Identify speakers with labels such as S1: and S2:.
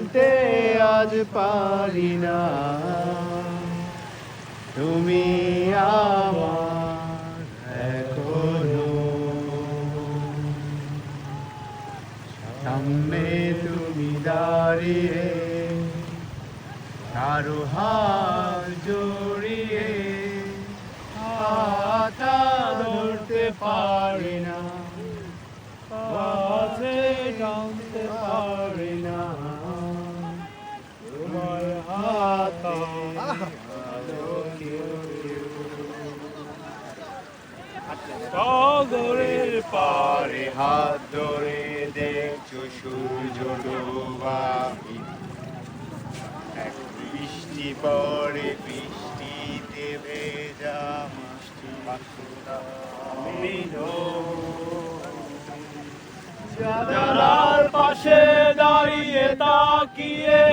S1: ভুলতে আজ পারি না, তুমি আমার এখনো। সামনে তুমি দাঁড়িয়ে কারো হাত জড়িয়ে, হাতা ধরতে পারি না, কাছে টানতে পারি না, তোমার হাতে সাগরের পারে হাত ধরে দেখছো সূর্য ডোবা, এক বৃষ্টি পড়ে বৃষ্টিতে ভেজা মিষ্টি বাসুরা জানালার পাশে দাঁড়িয়ে তাকিয়ে